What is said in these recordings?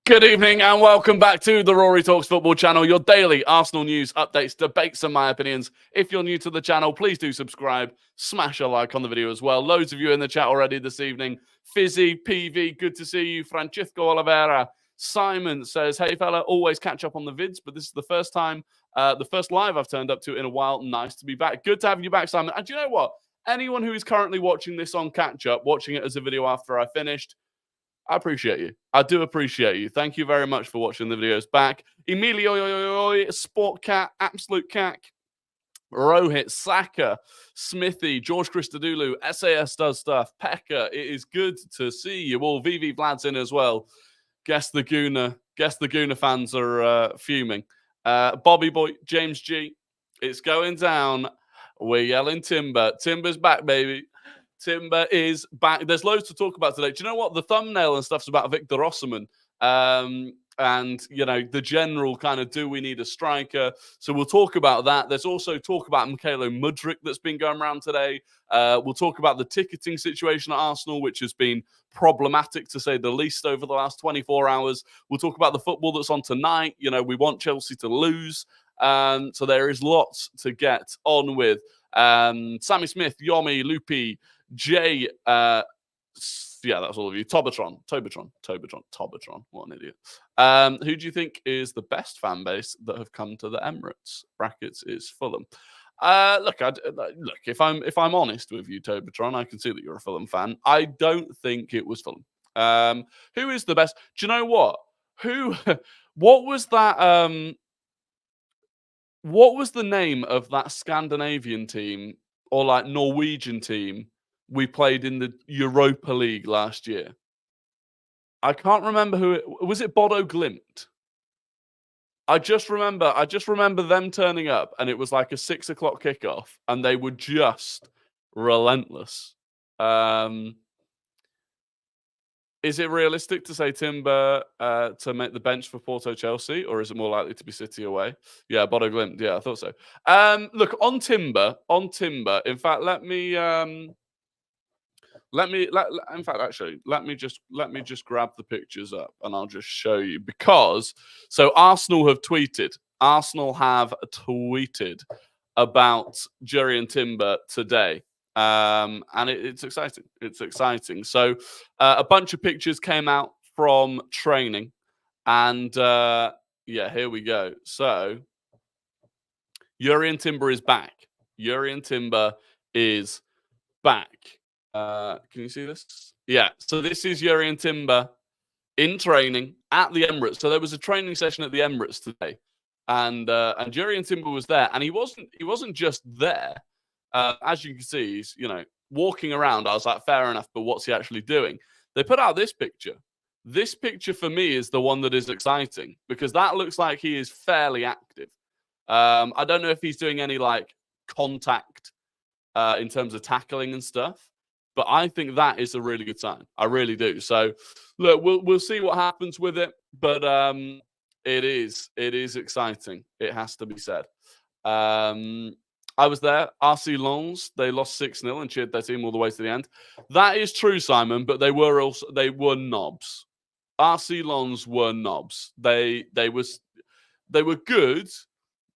Good evening and welcome back to the Rory Talks Football channel, your daily Arsenal news, updates, debates and my opinions. If you're new to the channel, please do subscribe, smash a like on the video as well. Loads of you in the chat already this evening. Fizzy, PV, good to see you. Francisco Oliveira. Simon says, hey fella, always catch up on the vids, but this is the first time, the first live I've turned up to in a while. Nice to be back. Good to have you back, Simon. And do you know what? Anyone who is currently watching this on catch up, watching it as a video after I finished, I appreciate you. I do appreciate you. Thank you very much for watching the videos back. Emilio, Sport Cat, Absolute Cack, Rohit, Saka, Smithy, George Christodoulou, SAS Does Stuff, Pekka. It is good to see you all. VV Vlad's in as well. Guess the Gooner fans are fuming. Bobby Boy, James G. It's going down. We're yelling Timber. Timber's back, baby. Timber is back. There's loads to talk about today. Do you know what? The thumbnail and stuff's about Victor Osimhen. And, you know, the general kind of, do we need a striker? So we'll talk about that. There's also talk about Mykhailo Mudryk that's been going around today. We'll talk about the ticketing situation at Arsenal, which has been problematic, to say the least, over the last 24 hours. We'll talk about the football that's on tonight. You know, we want Chelsea to lose. So there is lots to get on with. Sammy Smith, Yomi, Lupi, Jay, yeah, that's all of you. Tobertron. What an idiot. Who do you think is the best fan base that have come to the Emirates? Brackets is Fulham. Look, if I'm honest with you, Tobertron, I can see that you're a Fulham fan. I don't think it was Fulham. Who is the best? Do you know what? What was that? What was the name of that Scandinavian team or like Norwegian team we played in the Europa League last year? I can't remember who it was. It Bodo Glimt? I just remember them turning up and it was like a 6 o'clock kickoff and they were just relentless. Is it realistic to say Timber to make the bench for Porto Chelsea, or is it more likely to be City away? Yeah, Bodo Glimt. Yeah, I thought so. Look, on Timber. In fact, let me just grab the pictures up and I'll just show you, because Arsenal have tweeted about Jurrien Timber today. And it's exciting. It's exciting. So a bunch of pictures came out from training, and yeah, here we go. So Jurrien Timber is back. Jurrien Timber is back. Can you see this? Yeah. So this is Jurrien Timber in training at the Emirates. So there was a training session at the Emirates today, and Jurrien Timber was there, and he wasn't just there. As you can see, he's, you know, walking around. I was like, fair enough, but what's he actually doing? They put out this picture. This picture for me is the one that is exciting, because that looks like he is fairly active. I don't know if he's doing any like contact in terms of tackling and stuff, but I think that is a really good sign. I really do. So look, we'll see what happens with it, but it is exciting. It has to be said. I was there. RC Lens, they lost 6-0 and cheered their team all the way to the end. That is true, Simon, but they were knobs. RC Lens were knobs. They were good,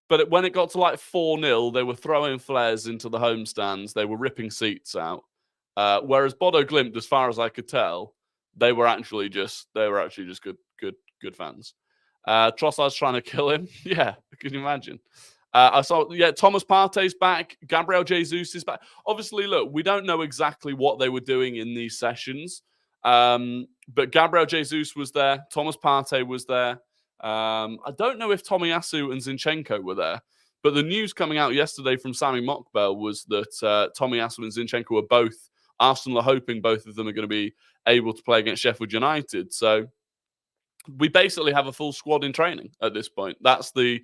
but when it got to like 4-0, they were throwing flares into the home stands. They were ripping seats out. Whereas Bodo Glimt, as far as I could tell, they were actually just good fans. Trossard's trying to kill him. Yeah, can you imagine? I saw, yeah, Thomas Partey's back. Gabriel Jesus is back. Obviously, look, we don't know exactly what they were doing in these sessions, but Gabriel Jesus was there. Thomas Partey was there. I don't know if Tomiyasu and Zinchenko were there, but the news coming out yesterday from Sami Mokbel was that Tomiyasu and Zinchenko are both, Arsenal are hoping both of them are going to be able to play against Sheffield United. So we basically have a full squad in training at this point. That's the...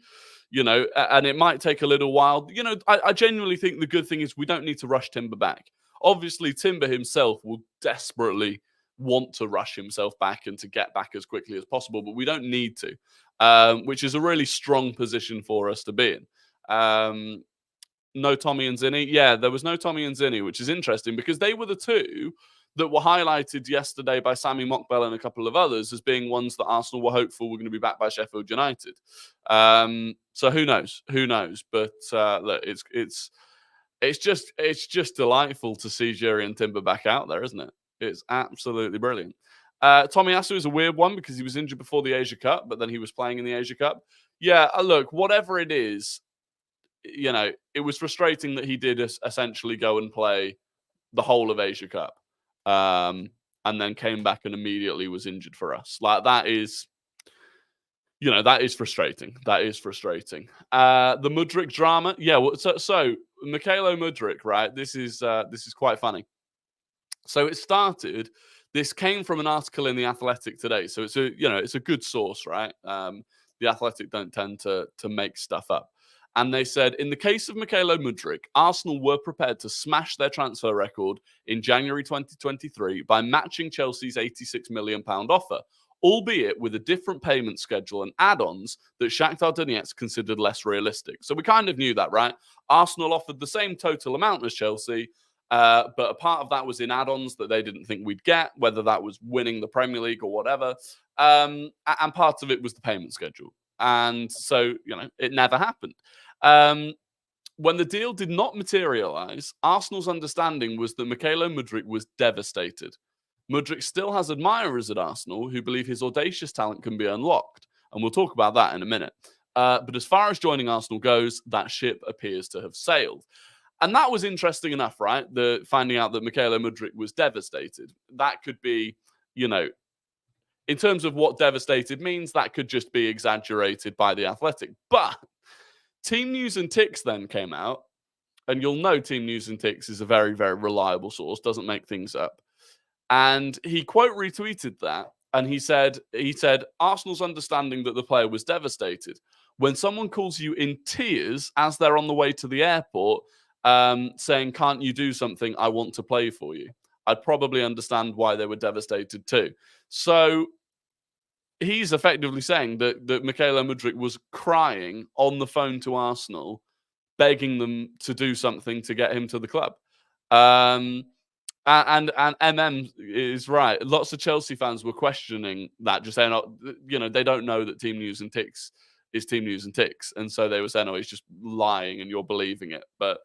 You know, and it might take a little while. You know, I genuinely think the good thing is we don't need to rush Timber back. Obviously, Timber himself will desperately want to rush himself back and to get back as quickly as possible, but we don't need to, which is a really strong position for us to be in. No Tommy and Zinni. Yeah, there was no Tommy and Zinni, which is interesting because they were the two that were highlighted yesterday by Sammy Mockbell and a couple of others as being ones that Arsenal were hopeful were going to be backed by Sheffield United. So who knows? Who knows? But look, it's just delightful to see Jurrien Timber back out there, isn't it? It's absolutely brilliant. Tomiyasu is a weird one because he was injured before the Asia Cup, but then he was playing in the Asia Cup. Yeah, look, whatever it is, it was frustrating that he did essentially go and play the whole of Asia Cup, and then came back and immediately was injured for us. Like that is frustrating. That is frustrating. The Mudryk drama, yeah. Well, so Mykhailo Mudryk, right? This is quite funny. So it started. This came from an article in The Athletic today, so it's a good source, right? The Athletic don't tend to make stuff up. And they said, in the case of Mykhailo Mudryk, Arsenal were prepared to smash their transfer record in January 2023 by matching Chelsea's £86 million offer, albeit with a different payment schedule and add-ons that Shakhtar Donetsk considered less realistic. So we kind of knew that, right? Arsenal offered the same total amount as Chelsea, but a part of that was in add-ons that they didn't think we'd get, whether that was winning the Premier League or whatever. And part of it was the payment schedule. And so, it never happened. When the deal did not materialise, Arsenal's understanding was that Mykhailo Mudryk was devastated. Mudryk still has admirers at Arsenal who believe his audacious talent can be unlocked. And we'll talk about that in a minute. But as far as joining Arsenal goes, that ship appears to have sailed. And that was interesting enough, right? The finding out that Mykhailo Mudryk was devastated. That could be, in terms of what devastated means, that could just be exaggerated by The Athletic. But Team News and Ticks then came out, and you'll know Team News and Ticks is a very, very reliable source, doesn't make things up. And he quote retweeted that, and he said, Arsenal's understanding that the player was devastated. When someone calls you in tears as they're on the way to the airport, saying, can't you do something? I want to play for you. I'd probably understand why they were devastated too. So he's effectively saying that Mykhailo Mudryk was crying on the phone to Arsenal, begging them to do something to get him to the club. And MM is right. Lots of Chelsea fans were questioning that, just saying, they don't know that Team News and Ticks is Team News and Ticks, and so they were saying, he's just lying, and you're believing it. But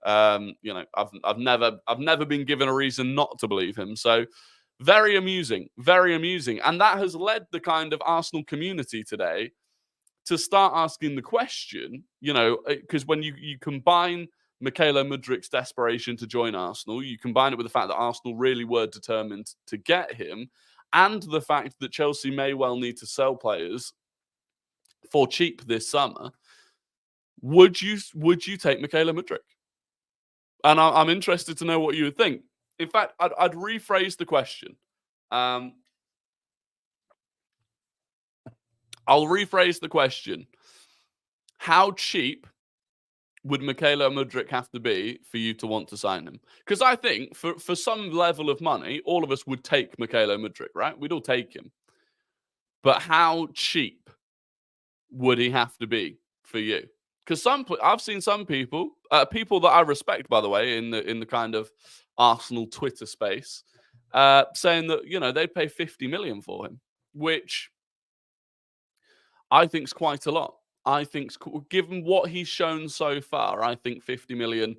I've never been given a reason not to believe him. So very amusing, and that has led the kind of Arsenal community today to start asking the question, because when you combine Mykhailo Mudryk's desperation to join Arsenal, you combine it with the fact that Arsenal really were determined to get him, and the fact that Chelsea may well need to sell players for cheap this summer. Would you take Mykhailo Mudryk? And I'm interested to know what you would think. In fact, I'd rephrase the question. I'll rephrase the question. How cheap would Mykhailo Mudryk have to be for you to want to sign him? Because I think for some level of money, all of us would take Mykhailo Mudryk, right? We'd all take him. But how cheap would he have to be for you? Because I've seen some people that I respect, by the way, in the kind of Arsenal Twitter space, saying that they'd pay 50 million for him, which I think is quite a lot. I think, given what he's shown so far, I think 50 million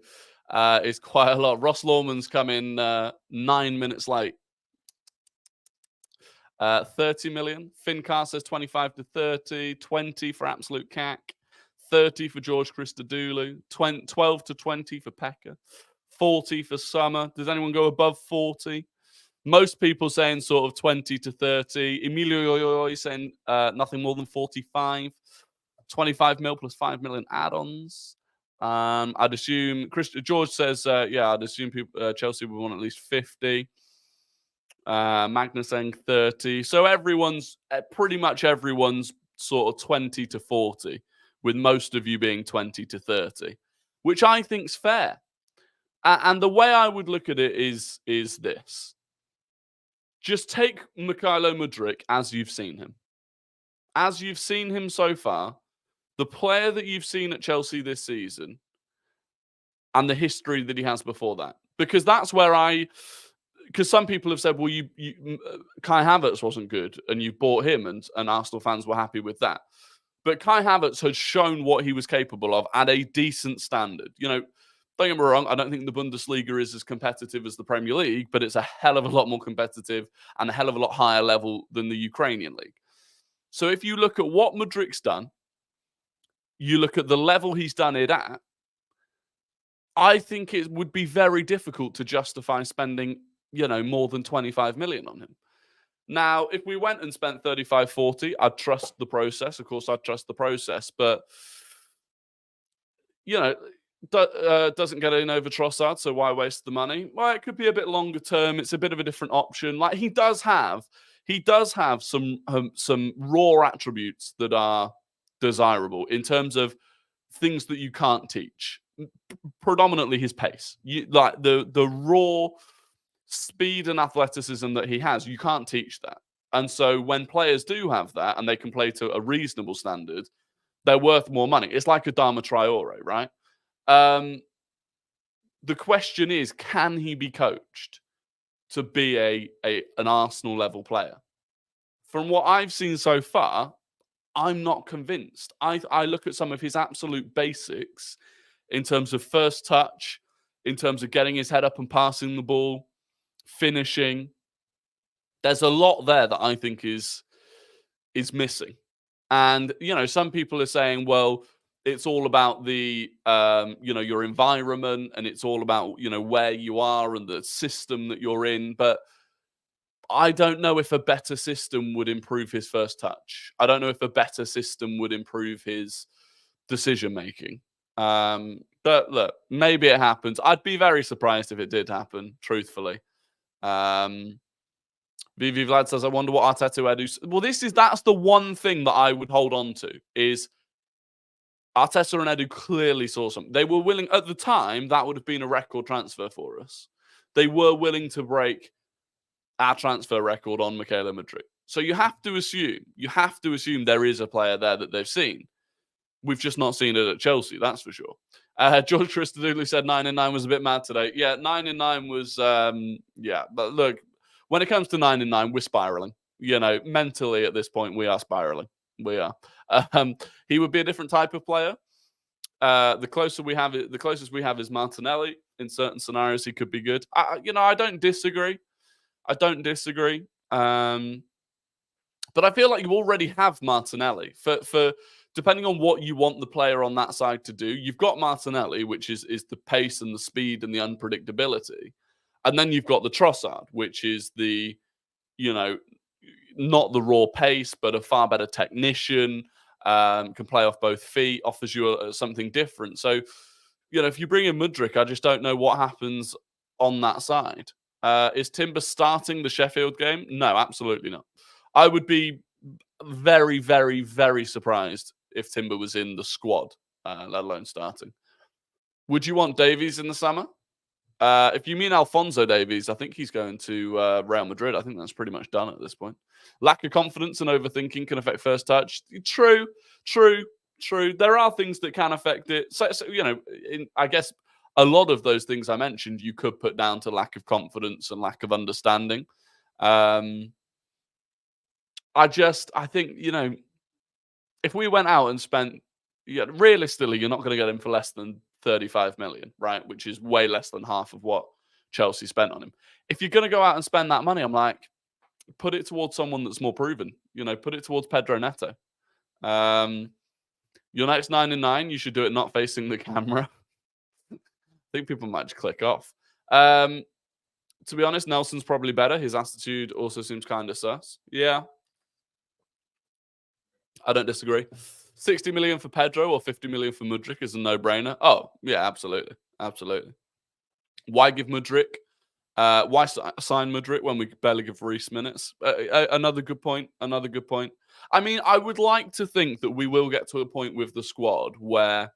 is quite a lot. Ross Lawman's come in 9 minutes late. 30 million. Finn Carr says 25 to 30, 20 for Absolute CAC, 30 for George Christodoulou, 12 to 20 for Pekka, 40 for Summer. Does anyone go above 40? Most people saying sort of 20 to 30. Emilio saying nothing more than 45. 25 mil plus 5 million add-ons. I'd assume George says, I'd assume Chelsea would want at least 50. Magnus saying 30. So pretty much everyone's sort of 20 to 40, with most of you being 20 to 30, which I think's fair. And the way I would look at it is this. Just take Mykhailo Mudryk as you've seen him. As you've seen him so far, the player that you've seen at Chelsea this season, and the history that he has before that. Because that's where because some people have said, well, Kai Havertz wasn't good and you bought him, and Arsenal fans were happy with that. But Kai Havertz had shown what he was capable of at a decent standard. Don't get me wrong, I don't think the Bundesliga is as competitive as the Premier League, but it's a hell of a lot more competitive and a hell of a lot higher level than the Ukrainian league. So if you look at what Mudryk's done, you look at the level he's done it at, I think it would be very difficult to justify spending, more than 25 million on him. Now, if we went and spent 35, 40, I'd trust the process. Of course, I'd trust the process. But, doesn't get in over Trossard, so why waste the money? Well, it could be a bit longer term. It's a bit of a different option. Like, he does have some raw attributes that are desirable in terms of things that you can't teach. Predominantly his pace. Like the raw speed and athleticism that he has, you can't teach that. And so when players do have that and they can play to a reasonable standard, they're worth more money. It's like Adama Traore, right? The question is, can he be coached to be an Arsenal level player? From what I've seen so far, I'm not convinced. I look at some of his absolute basics in terms of first touch, in terms of getting his head up and passing the ball, finishing. There's a lot there that I think is missing. And, some people are saying, well, it's all about the, your environment, and it's all about, where you are and the system that you're in. But I don't know if a better system would improve his first touch. I don't know if a better system would improve his decision-making. But look, maybe it happens. I'd be very surprised if it did happen, truthfully. VV Vlad says, I wonder what Arteta would do. Well, that's the one thing that I would hold on to, is Arteta and Edu clearly saw something. They were willing, at the time, that would have been a record transfer for us. They were willing to break our transfer record on Michaela Mudryk. So you have to assume there is a player there that they've seen. We've just not seen it at Chelsea, that's for sure. George Christodoulou said 9-9 was a bit mad today. Yeah, 9-9 was, But look, when it comes to 9-9, we're spiraling. Mentally at this point, we are spiraling. We are. He would be a different type of player. The closest we have is Martinelli. In certain scenarios, he could be good. I don't disagree. But I feel like you already have Martinelli. For depending on what you want the player on that side to do, you've got Martinelli, which is the pace and the speed and the unpredictability. And then you've got the Trossard, which is the, not the raw pace, but a far better technician, can play off both feet, offers you something different. So, if you bring in Mudryk, I just don't know what happens on that side. Is Timber starting the Sheffield game? No, absolutely not. I would be very, very, very surprised if Timber was in the squad, let alone starting. Would you want Davies in the summer? If you mean Alphonso Davies, I think he's going to Real Madrid. I think that's pretty much done at this point. Lack of confidence and overthinking can affect first touch. True. There are things that can affect it. So I guess a lot of those things I mentioned, you could put down to lack of confidence and lack of understanding. I think, if we went out and spent, realistically, you're not going to get him for less than 35 million, right? Which is way less than half of what Chelsea spent on him. If you're going to go out and spend that money, I'm like, put it towards someone that's more proven. Put it towards Pedro Neto. Your next 9-9, you should do it not facing the camera. I think people might just click off. To be honest, Nelson's probably better. His attitude also seems kind of sus. Yeah. I don't disagree. 60 million for Pedro or 50 million for Mudryk is a no-brainer. Oh, yeah, absolutely. Why give Mudryk? Why sign Mudryk when we barely give Reece minutes? Another good point. I mean, I would like to think that we will get to a point with the squad where,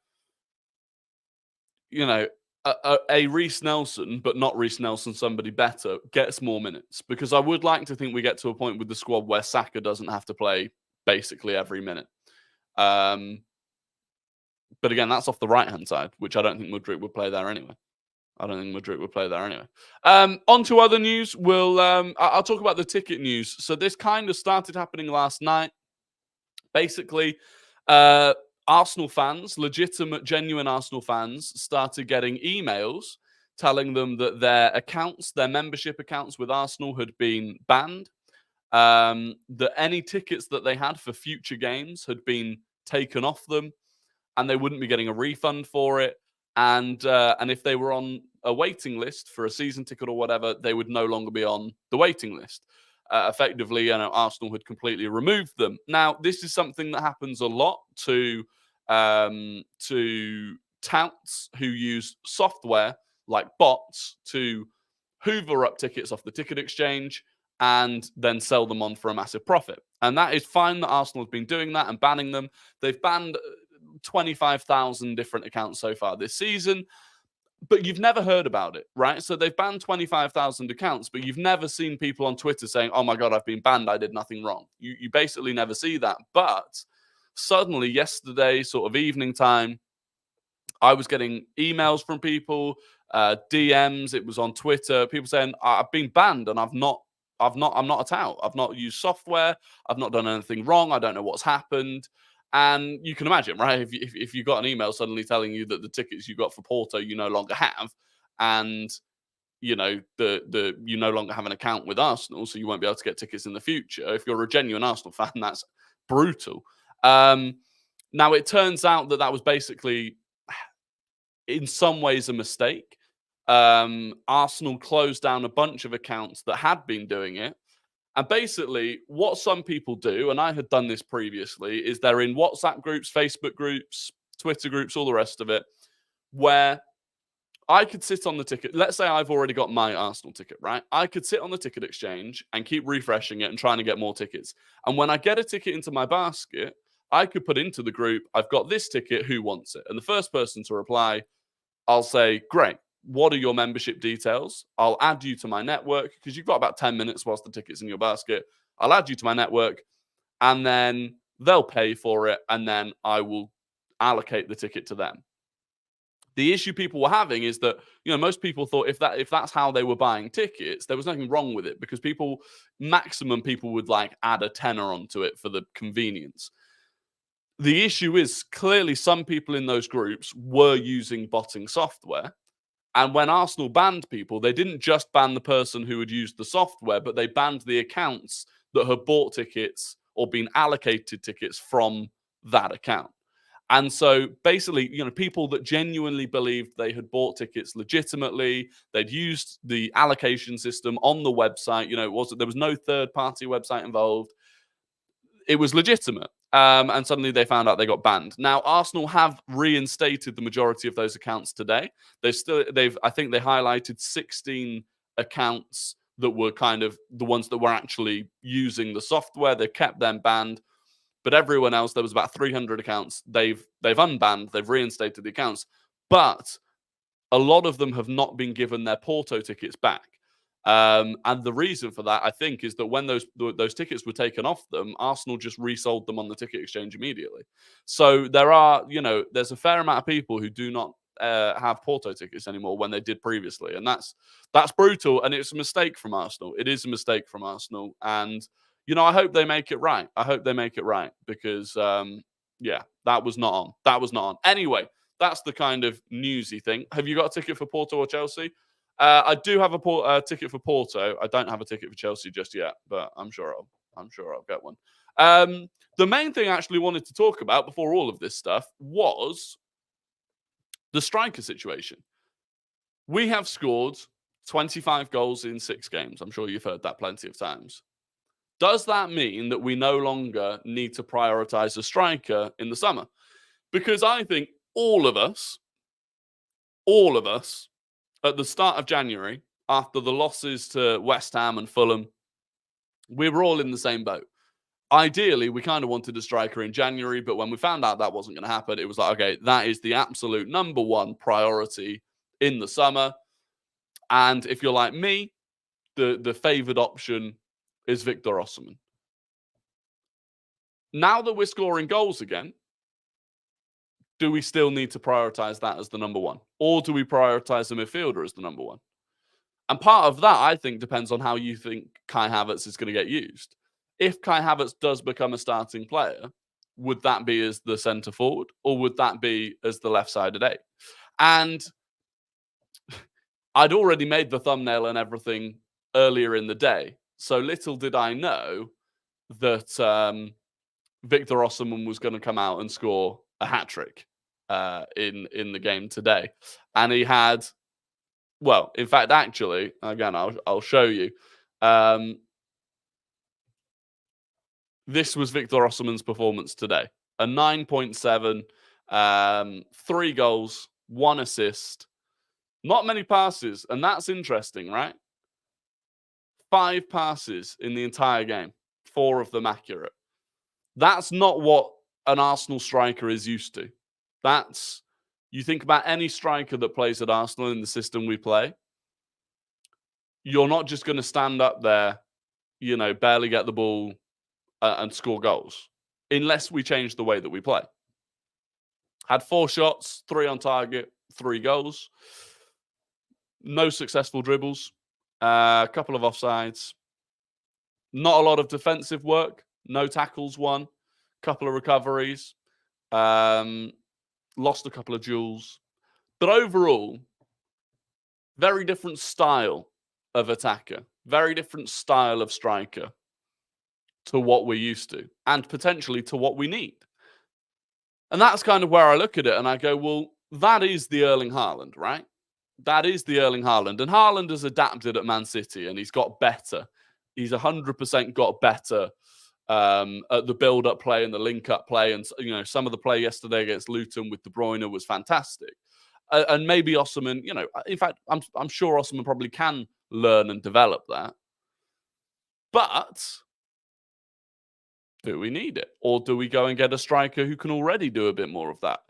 a Reece Nelson, but not Reece Nelson, somebody better, gets more minutes. Because I would like to think we get to a point with the squad where Saka doesn't have to play basically every minute. But again, that's off the right-hand side, which I don't think Mudryk would play there anyway. I don't think Mudryk would play there anyway. On to other news. I'll talk about the ticket news. So this kind of started happening last night. Basically, Arsenal fans, legitimate, genuine Arsenal fans, started getting emails telling them that their accounts, their membership accounts with Arsenal had been banned. That any tickets that they had for future games had been taken off them, and they wouldn't be getting a refund for it. And if they were on a waiting list for a season ticket or whatever, they would no longer be on the waiting list. Effectively, Arsenal had completely removed them. Now, this is something that happens a lot to touts who use software like bots to hoover up tickets off the ticket exchange and then sell them on for a massive profit. And that is fine that Arsenal have been doing that and banning them. They've banned 25,000 different accounts so far this season, but you've never heard about it, right? So they've banned 25,000 accounts, but you've never seen people on Twitter saying, oh my God, I've been banned, I did nothing wrong. You basically never see that. But suddenly yesterday, sort of evening time, I was getting emails from people, DMs, it was on Twitter, people saying, I've been banned and I'm not a tout. I've not used software. I've not done anything wrong. I don't know what's happened. And you can imagine, right? If you got an email suddenly telling you that the tickets you got for Porto you no longer have, and you know you no longer have an account with Arsenal, so you won't be able to get tickets in the future. If you're a genuine Arsenal fan, that's brutal. Now it turns out that was basically, in some ways, a mistake. Arsenal closed down a bunch of accounts that had been doing it. And basically, what some people do, and I had done this previously, is they're in WhatsApp groups, Facebook groups, Twitter groups, all the rest of it, where I could sit on the ticket. Let's say I've already got my Arsenal ticket, right? I could sit on the ticket exchange and keep refreshing it and trying to get more tickets. And when I get a ticket into my basket, I could put into the group, I've got this ticket, who wants it? And the first person to reply, I'll say, great. What are your membership details? I'll add you to my network because you've got about 10 minutes whilst the ticket's in your basket. I'll add you to my network and then they'll pay for it and then I will allocate the ticket to them. The issue people were having is that, most people thought if that's how they were buying tickets, there was nothing wrong with it because maximum people would like add a tenner onto it for the convenience. The issue is clearly some people in those groups were using botting software. And when Arsenal banned people, they didn't just ban the person who had used the software, but they banned the accounts that had bought tickets or been allocated tickets from that account. And so basically, people that genuinely believed they had bought tickets legitimately, they'd used the allocation system on the website, there was no third-party website involved. It was legitimate. And suddenly they found out they got banned. Now, Arsenal have reinstated the majority of those accounts today. I think they highlighted 16 accounts that were kind of the ones that were actually using the software. They've kept them banned. But everyone else, there was about 300 accounts. They've unbanned. They've reinstated the accounts. But a lot of them have not been given their Porto tickets back. And the reason for that, I think, is that when those tickets were taken off them, Arsenal just resold them on the ticket exchange immediately. So there's a fair amount of people who do not have Porto tickets anymore when they did previously. And that's brutal. And it's a mistake from Arsenal. It is a mistake from Arsenal. And, I hope they make it right. I hope they make it right because, that was not on. That was not on. Anyway, that's the kind of newsy thing. Have you got a ticket for Porto or Chelsea? I do have a ticket for Porto. I don't have a ticket for Chelsea just yet, but I'm sure I'll get one. The main thing I actually wanted to talk about before all of this stuff was the striker situation. We have scored 25 goals in 6 games. I'm sure you've heard that plenty of times. Does that mean that we no longer need to prioritize a striker in the summer? Because I think all of us, at the start of January, after the losses to West Ham and Fulham, we were all in the same boat. Ideally, we kind of wanted a striker in January, but when we found out that wasn't going to happen, it was like, okay, that is the absolute number one priority in the summer. And if you're like me, the favoured option is Victor Osimhen. Now that we're scoring goals again, do we still need to prioritize that as the number one? Or do we prioritize the midfielder as the number one? And part of that, I think, depends on how you think Kai Havertz is going to get used. If Kai Havertz does become a starting player, would that be as the centre forward or would that be as the left-sided 8? And I'd already made the thumbnail and everything earlier in the day. So little did I know that Victor Osimhen was going to come out and score a hat-trick in the game today. And he had, well, in fact, actually, again, I'll show you. This was Victor Osimhen's performance today. A 9.7, 3 goals, 1 assist. Not many passes, and that's interesting, right? 5 passes in the entire game, 4 of them accurate. That's not what an Arsenal striker is used to. That's, you think about any striker that plays at Arsenal in the system we play, you're not just going to stand up there, barely get the ball and score goals, unless we change the way that we play. Had 4 shots, 3 on target, 3 goals. No successful dribbles, a couple of offsides. Not a lot of defensive work. No tackles won. Couple of recoveries. Lost a couple of duels. But overall, very different style of attacker. Very different style of striker to what we're used to. And potentially to what we need. And that's kind of where I look at it and I go, well, that is the Erling Haaland, right? That is the Erling Haaland. And Haaland has adapted at Man City and he's got better. He's 100% got better at the build-up play and the link-up play. And, some of the play yesterday against Luton with De Bruyne was fantastic. And maybe Osimhen, in fact, I'm sure Osimhen probably can learn and develop that. But do we need it? Or do we go and get a striker who can already do a bit more of that?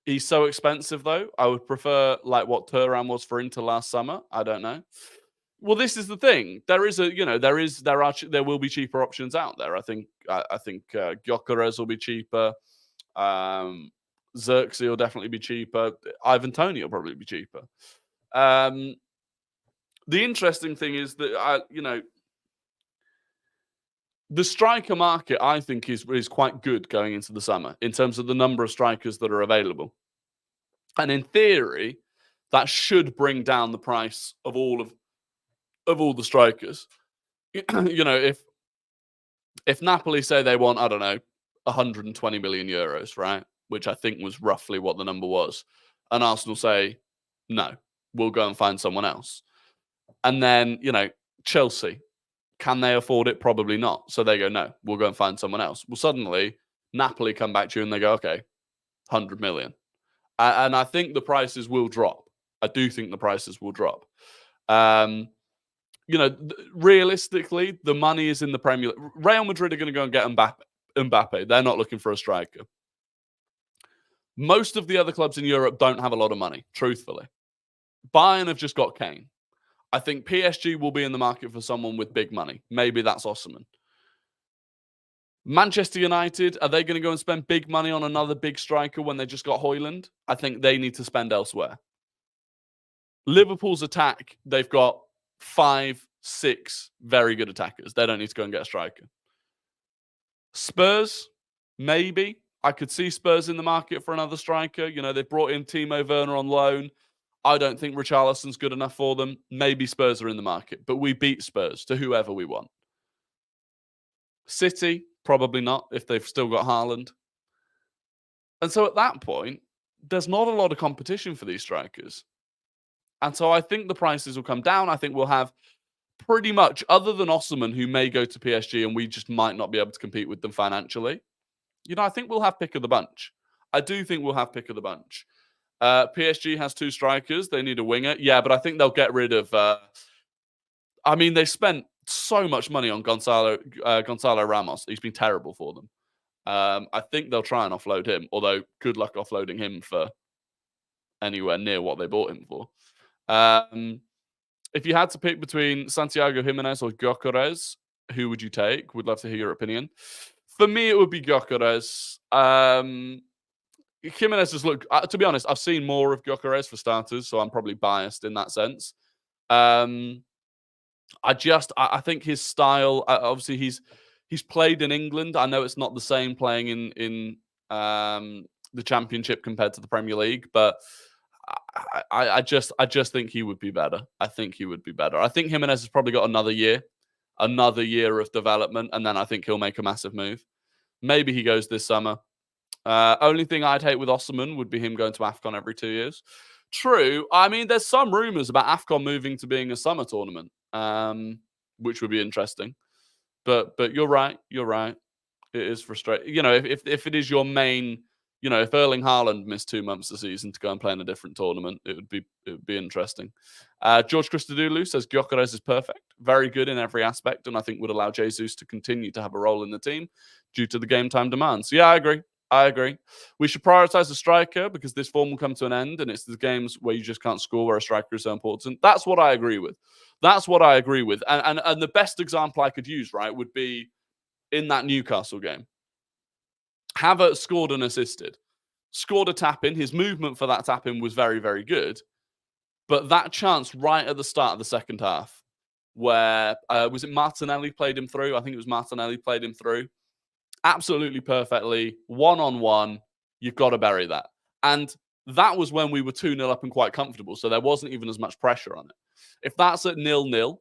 He's so expensive, though. I would prefer like what Thuram was for Inter last summer. I don't know. Well, this is the thing. There will be cheaper options out there. I think Gyökeres will be cheaper. Xerxes will definitely be cheaper. Ivan Toney will probably be cheaper. The interesting thing is that the striker market, I think, is quite good going into the summer in terms of the number of strikers that are available. And in theory, that should bring down the price of all the strikers. If Napoli say they want, I don't know, 120 million euros, right? Which I think was roughly what the number was. And Arsenal say, no, we'll go and find someone else. And then, Chelsea, can they afford it? Probably not. So they go, no, we'll go and find someone else. Well, suddenly, Napoli come back to you and they go, okay, 100 million. And I think the prices will drop. I do think the prices will drop. Realistically, the money is in the Premier League. Real Madrid are going to go and get Mbappe. They're not looking for a striker. Most of the other clubs in Europe don't have a lot of money, truthfully. Bayern have just got Kane. I think PSG will be in the market for someone with big money. Maybe that's Osimhen. Manchester United, are they going to go and spend big money on another big striker when they just got Højlund? I think they need to spend elsewhere. Liverpool's attack, they've got 5, 6 very good attackers. They don't need to go and get a striker. Spurs, maybe. I could see Spurs in the market for another striker. They brought in Timo Werner on loan. I don't think Richarlison's good enough for them. Maybe Spurs are in the market, but we beat Spurs to whoever we want. City, probably not if they've still got Haaland. And so at that point, there's not a lot of competition for these strikers. And so I think the prices will come down. I think we'll have pretty much, other than Osimhen, who may go to PSG and we just might not be able to compete with them financially, I think we'll have pick of the bunch. I do think we'll have pick of the bunch. PSG has 2 strikers. They need a winger. Yeah, but I think they'll get rid of... they spent so much money on Gonzalo Ramos. He's been terrible for them. I think they'll try and offload him, although good luck offloading him for anywhere near what they bought him for. If you had to pick between Santiago Jimenez or Gyökeres, who would you take? Would love to hear your opinion. For me, it would be Gyökeres. Jimenez has looked. To be honest, I've seen more of Gyökeres for starters, so I'm probably biased in that sense. I think his style. Obviously, he's played in England. I know it's not the same playing in the Championship compared to the Premier League, but I just think he would be better. I think he would be better. I think Jimenez has probably got another year of development, and then I think he'll make a massive move. Maybe he goes this summer. Only thing I'd hate with Osimhen would be him going to AFCON every 2 years. True. I mean, there's some rumours about AFCON moving to being a summer tournament, which would be interesting. But you're right. You're right. It is frustrating. You know, if it is your main, you know, if Erling Haaland missed 2 months a season to go and play in a different tournament, it would be interesting. George Christodoulou says Gyökeres is perfect, very good in every aspect, and I think would allow Jesus to continue to have a role in the team due to the game time demands. Yeah, I agree. We should prioritize the striker because this form will come to an end, and it's the games where you just can't score where a striker is so important. That's what I agree with. And the best example I could use, right, would be in that Newcastle game. Havertz scored and assisted, scored a tap-in. His movement for that tap-in was very, very good. But that chance right at the start of the second half, where, was it Martinelli played him through? I think it was Martinelli played him through. Absolutely perfectly, one-on-one. You've got to bury that. And that was when we were 2-0 up and quite comfortable, so there wasn't even as much pressure on it. If that's at 0-0,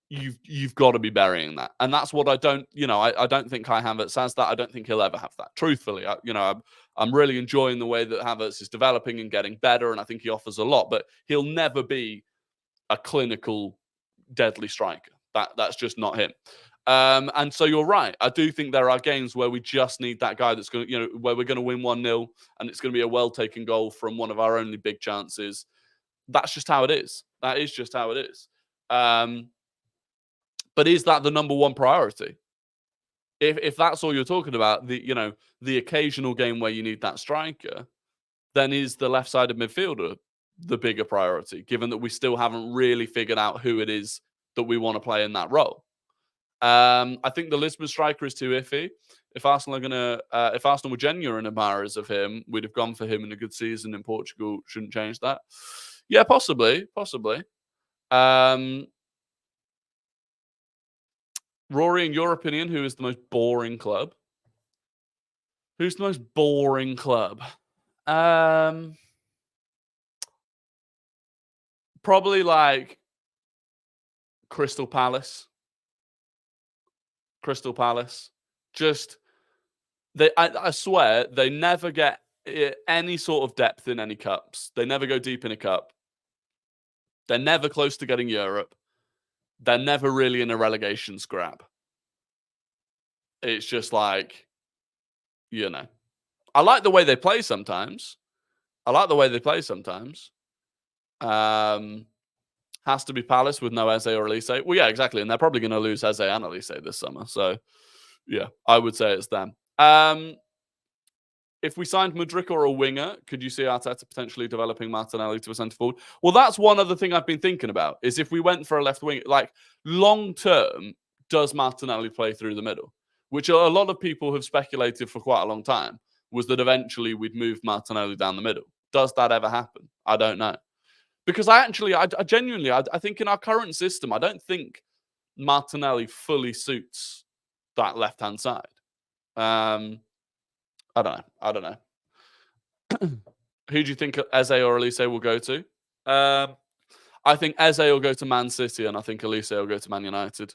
you've got to be burying that. And that's what I don't think Kai Havertz has that. I don't think he'll ever have that. Truthfully, I'm really enjoying the way that Havertz is developing and getting better, and I think he offers a lot, but he'll never be a clinical, deadly striker. That's just not him. And so you're right. I do think there are games where we just need that guy that's going to, where we're going to win 1-0 and it's going to be a well-taken goal from one of our only big chances. That's just how it is. That is just how it is. But is that the number one priority? If that's all you're talking about, the occasional game where you need that striker, then is the left-sided midfielder the bigger priority, given that we still haven't really figured out who it is that we want to play in that role? I think the Lisbon striker is too iffy. If Arsenal were genuine admirers of him, we'd have gone for him in a good season in Portugal. Shouldn't change that. Yeah, possibly. Rory, in your opinion, who is the most boring club? Who's the most boring club? Probably like Crystal Palace. Just I swear they never get any sort of depth in any cups. They never go deep in a cup. They're never close to getting Europe. They're never really in a relegation scrap. It's just like, I like the way they play sometimes. Has to be Palace with no Eze or Elise. Well, yeah, exactly. And they're probably going to lose Eze and Elise this summer. So, yeah, I would say it's them. If we signed Mudryk or a winger, could you see Arteta potentially developing Martinelli to a centre forward? Well, that's one other thing I've been thinking about, is if we went for a left wing, like long term, does Martinelli play through the middle? Which a lot of people have speculated for quite a long time, was that eventually we'd move Martinelli down the middle. Does that ever happen? I don't know. Because I genuinely think in our current system, I don't think Martinelli fully suits that left-hand side. I don't know. Who do you think Eze or Elise will go to? I think Eze will go to Man City, and I think Elise will go to Man United.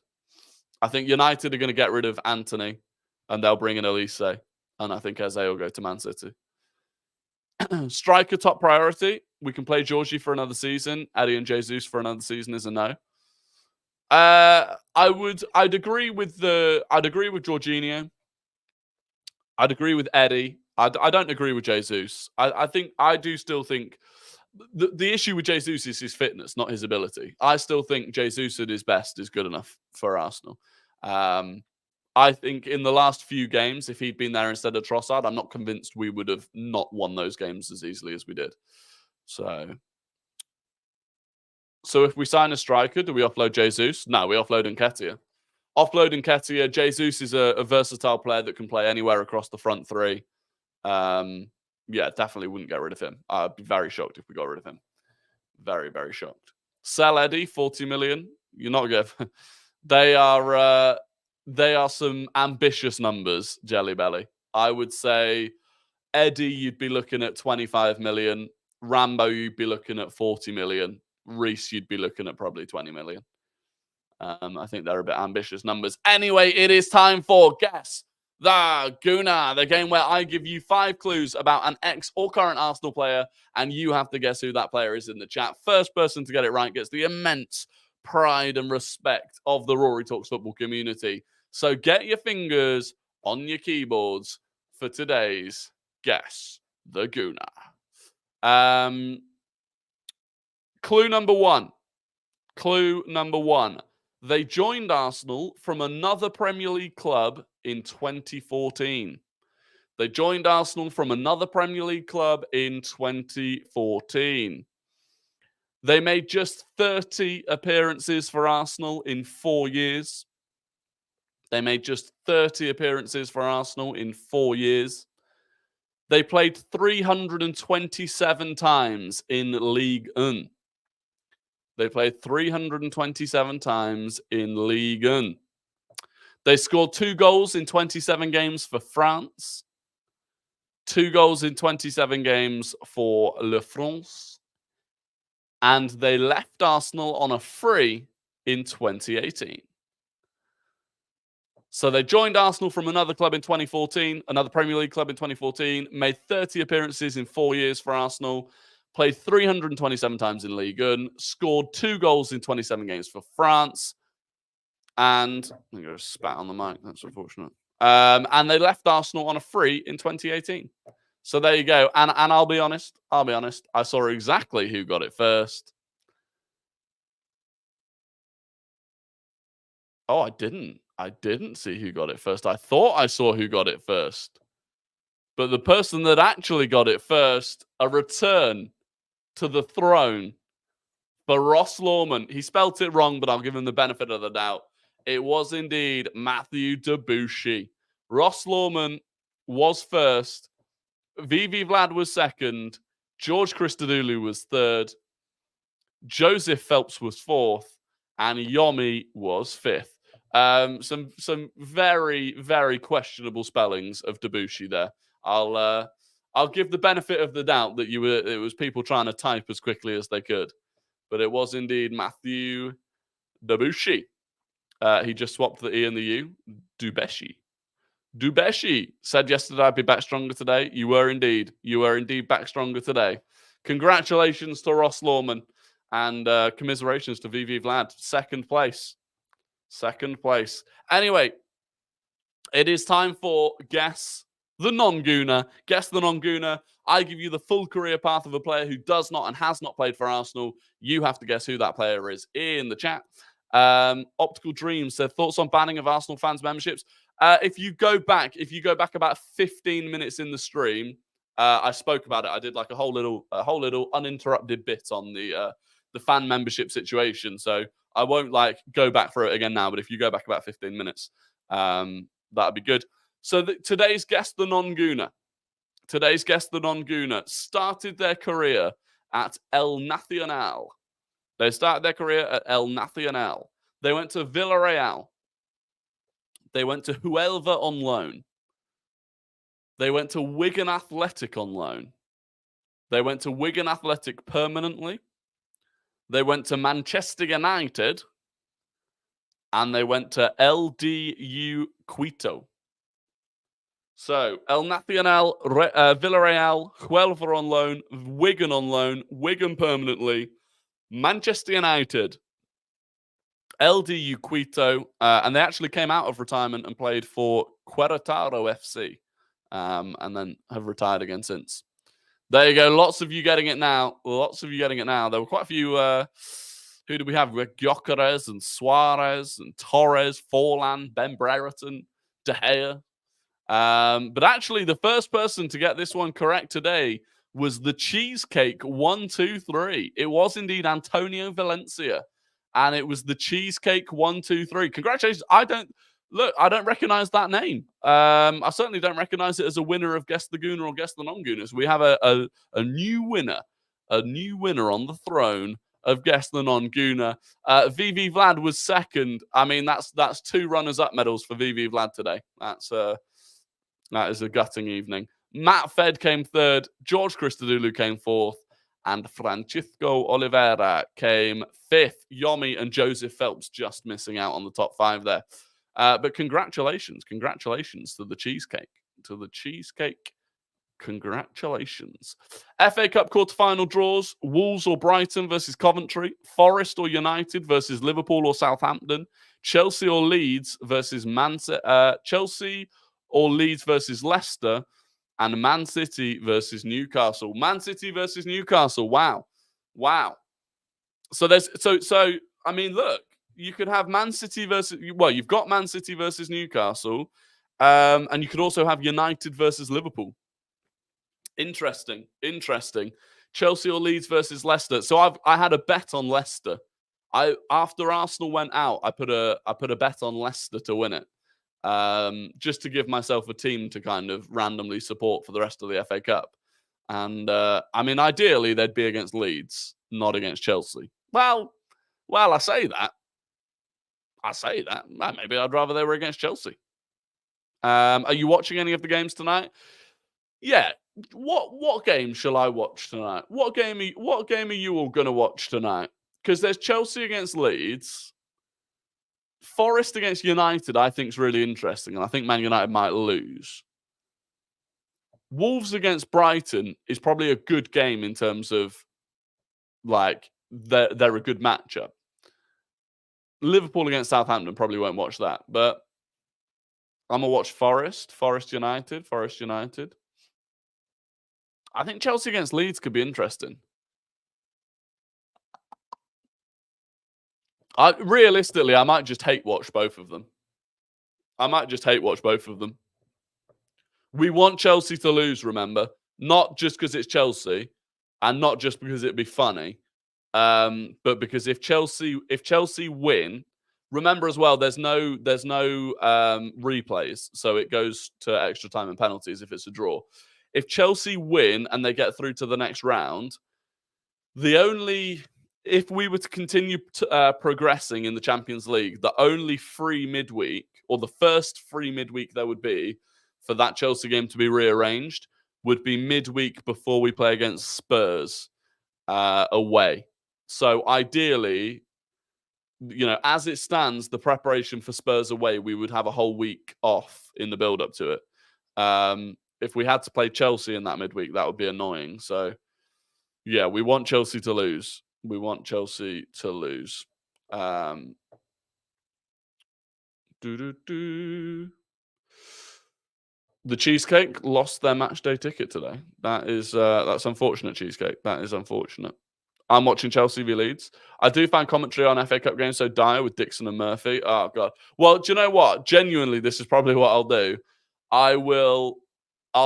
I think United are going to get rid of Anthony, and they'll bring in Elise, and I think Eze will go to Man City. Striker top priority. We can play Georgie for another season. Eddie and Jesus for another season is a no. I'd agree with Jorginho. I'd agree with Eddie. I don't agree with Jesus. I do still think the issue with Jesus is his fitness, not his ability. I still think Jesus at his best is good enough for Arsenal. I think in the last few games, if he'd been there instead of Trossard, I'm not convinced we would have not won those games as easily as we did. So if we sign a striker, do we offload Jesus? No, we offload Nketiah. Offloading Nketiah. Jesus is a versatile player that can play anywhere across the front three. Yeah, definitely wouldn't get rid of him. I'd be very shocked if we got rid of him. Very, very shocked. Sell Eddie, 40 million. You're not good. They are some ambitious numbers, Jelly Belly. I would say Eddie, you'd be looking at 25 million. Rambo, you'd be looking at 40 million. Reece, you'd be looking at probably 20 million. I think they're a bit ambitious numbers. Anyway, it is time for Guess the Gooner, the game where I give you 5 clues about an ex or current Arsenal player, and you have to guess who that player is in the chat. First person to get it right gets the immense pride and respect of the Rory Talks Football community. So get your fingers on your keyboards for today's Guess the Gooner. Clue number one. They joined Arsenal from another Premier League club in 2014. They joined Arsenal from another Premier League club in 2014. They made just 30 appearances for Arsenal in 4 years. They made just 30 appearances for Arsenal in 4 years. They played 327 times in Ligue 1. They played 327 times in Ligue 1. They scored 2 goals in 27 games for France. 2 goals in 27 games for Le France. And they left Arsenal on a free in 2018. So they joined Arsenal from another club in 2014, another Premier League club in 2014, made 30 appearances in 4 years for Arsenal, played 327 times in Ligue 1, scored 2 goals in 27 games for France, and I'm going to spat on the mic. That's unfortunate. And they left Arsenal on a free in 2018. So there you go. And I'll be honest. I saw exactly who got it first. Oh, I didn't see who got it first. I thought I saw who got it first. But the person that actually got it first, a return to the throne for Ross Lawman. He spelt it wrong, but I'll give him the benefit of the doubt. It was indeed Matthew Debussy. Ross Lawman was first. VV Vlad was second. George Christodoulou was third. Joseph Phelps was fourth. And Yomi was fifth. Some very, very questionable spellings of Debussy there. I'll give the benefit of the doubt that it was people trying to type as quickly as they could. But it was indeed Matthew Debussy. He just swapped the E and the U. Debussy said yesterday I'd be back stronger today. You were indeed back stronger today. Congratulations to Ross Lawman and commiserations to VV Vlad. Second place. Anyway, it is time for Guess the Non-Gooner. Guess the Non-Gooner. I give you the full career path of a player who does not and has not played for Arsenal. You have to guess who that player is in the chat. Optical Dreams said thoughts on banning of Arsenal fans memberships. If you go back about 15 minutes in the stream, I spoke about it. I did like a whole little uninterrupted bit on the fan membership situation. So I won't go back for it again now. But if you go back about 15 minutes, that'd be good. So today's Guess the Non-Gooner. Started their career at El Nacional. They started their career at El Nacional. They went to Villarreal. They went to Huelva on loan. They went to Wigan Athletic on loan. They went to Wigan Athletic permanently. They went to Manchester United. And they went to LDU Quito. So, El Nacional, Villarreal, Huelva on loan, Wigan permanently, Manchester United, LDU Quito, and they actually came out of retirement and played for Querétaro FC, and then have retired again since. There you go. Lots of you getting it now. There were quite a few. Who did we have? We had Gyökeres and Suarez and Torres, Forlan, Ben Brereton, De Gea. But actually, the first person to get this one correct today was the Cheesecake 123. It was indeed Antonio Valencia. and it was the Cheesecake 123. Congratulations! I don't recognize that name. I certainly don't recognize it as a winner of Guess the Gooner or Guess the Non-Gooners. We have a new winner, on the throne of Guess the Non-Gooner. VV Vlad was second. I mean, that's 2 runners-up medals for VV Vlad today. That is a gutting evening. Matt Fed came third. George Christodoulou came fourth. And Francisco Oliveira came fifth. Yomi and Joseph Phelps just missing out on the top 5 there. But congratulations to the Cheesecake. Congratulations. FA Cup quarter-final draws. Wolves or Brighton versus Coventry. Forest or United versus Liverpool or Southampton. Chelsea or Leeds versus Chelsea or Leeds versus Leicester. And Man City versus Newcastle. Man City versus Newcastle. Wow. So I mean, look, you could have Man City versus, you've got Man City versus Newcastle, and you could also have United versus Liverpool. Interesting. Chelsea or Leeds versus Leicester. So I had a bet on Leicester. After Arsenal went out, I put a bet on Leicester to win it. Just to give myself a team to kind of randomly support for the rest of the FA Cup. And I mean, ideally, they'd be against Leeds, not against Chelsea. Well, I say that. Well, maybe I'd rather they were against Chelsea. Are you watching any of the games tonight? Yeah. What game shall I watch tonight? What game are you all going to watch tonight? Because there's Chelsea against Leeds. Forest against United, I think, is really interesting, and I think Man United might lose. Wolves against Brighton is probably a good game in terms of, like, they're a good matchup. Liverpool against Southampton, probably won't watch that, but I'm going to watch Forest United. I think Chelsea against Leeds could be interesting. Realistically, I might just hate watch both of them. We want Chelsea to lose, remember, not just because it's Chelsea, and not just because it'd be funny, but because if Chelsea win, remember as well, there's no replays, so it goes to extra time and penalties if it's a draw. If Chelsea win and they get through to the next round, if we were to continue progressing in the Champions League, the only free midweek, or the first free midweek there would be for that Chelsea game to be rearranged, would be midweek before we play against Spurs away. So ideally, as it stands, the preparation for Spurs away, we would have a whole week off in the build-up to it. If we had to play Chelsea in that midweek, that would be annoying. So, yeah, we want Chelsea to lose. The Cheesecake lost their match day ticket today. That's unfortunate, Cheesecake. That is unfortunate. I'm watching Chelsea v Leeds. I do find commentary on FA Cup games so dire with Dixon and Murphy. Oh, God. Well, do you know what? Genuinely, this is probably what I'll do. I'll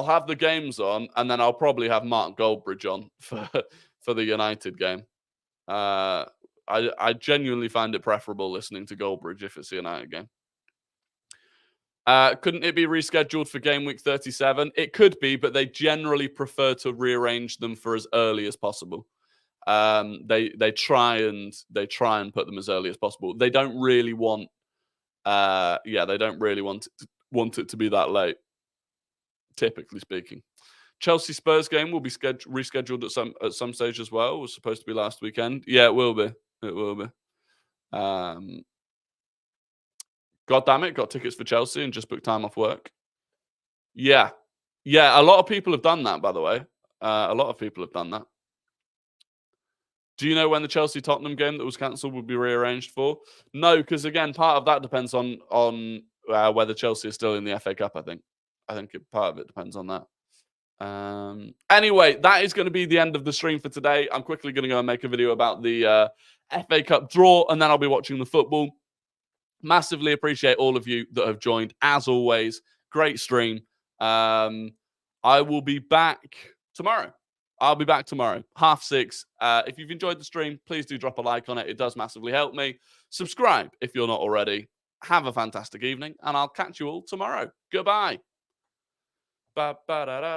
have the games on, and then I'll probably have Mark Goldbridge on for the United game. I genuinely find it preferable listening to Goldbridge if it's the United game. Couldn't it be rescheduled for game week 37? It could be, but they generally prefer to rearrange them for as early as possible. They try and put them as early as possible. They don't really want want it to be that late, typically speaking. Chelsea Spurs game will be rescheduled at some stage as well. It was supposed to be last weekend. Yeah, it will be. God damn it, got tickets for Chelsea and just booked time off work. Yeah. A lot of people have done that, by the way. A lot of people have done that. Do you know when the Chelsea-Tottenham game that was cancelled would be rearranged for? No, because again, part of that depends on whether Chelsea is still in the FA Cup, I think. Part of it depends on that. Anyway, that is going to be the end of the stream for today. I'm quickly going to go and make a video about the FA Cup draw, and then I'll be watching the football. Massively appreciate all of you that have joined. As always, great stream. I will be back tomorrow. I'll be back tomorrow, 6:30. If you've enjoyed the stream, please do drop a like on it. It does massively help me. Subscribe if you're not already. Have a fantastic evening, and I'll catch you all tomorrow. Goodbye. Ba, ba, da, da.